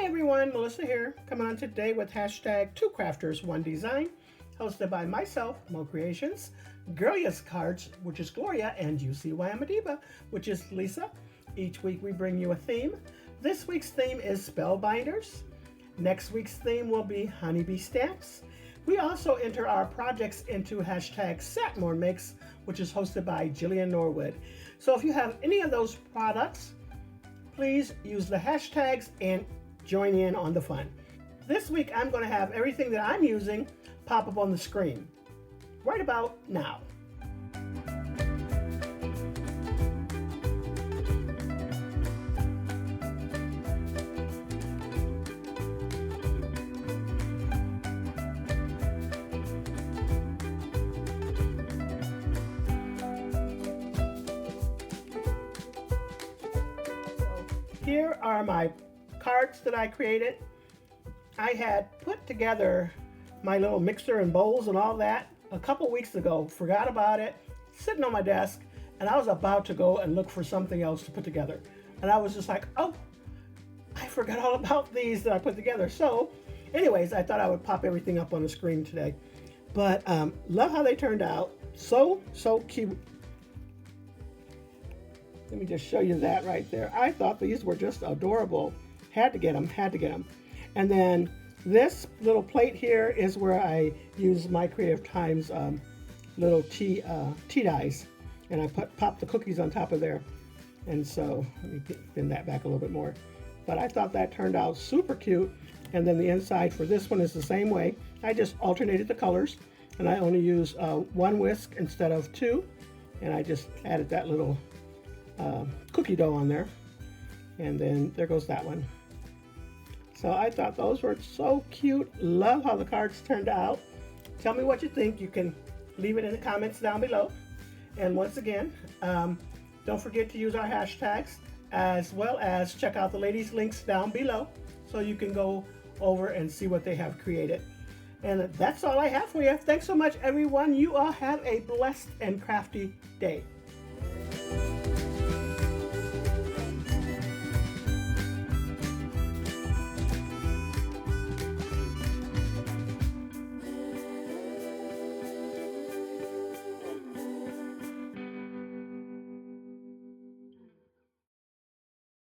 everyone, Melissa here, coming on today with hashtag 2crafters1design, hosted by myself, Mo Creations, Girlia's Cards, which is Gloria, and You See Why I'm a Diva, which is Lisa. Each week we bring you a theme. This week's theme is Spellbinders. Next week's theme will be Honeybee Stamps. We also enter our projects into hashtag Satmore Mix, which is hosted by Jillian Norwood. So if you have any of those products, please use the hashtags and join in on the fun. This week I'm going to have everything that I'm using pop up on the screen right about now. Here are my cards that I created. I had put together my little mixer and bowls and all that a couple weeks ago, forgot about it, sitting on my desk, and I was about to go and look for something else to put together. And I was just like, oh, I forgot all about these that I put together. So anyways, I thought I would pop everything up on the screen today. But love how they turned out. So cute. Let me just show you that right there. I thought these were just adorable. Had to get them, had to get them. And then this little plate here is where I use my Creative Times little tea dyes. And I pop the cookies on top of there. And so, let me bend that back a little bit more. But I thought that turned out super cute. And then the inside for this one is the same way. I just alternated the colors. And I only use one whisk instead of two. And I just added that little cookie dough on there, and then there goes that one. So I thought those were so cute. Love how the cards turned out. Tell me what you think. You can leave it in the comments down below. And once again, don't forget to use our hashtags, as well as check out the ladies' links down below so you can go over and see what they have created. And that's all I have for you. Thanks so much, everyone. You all have a blessed and crafty day.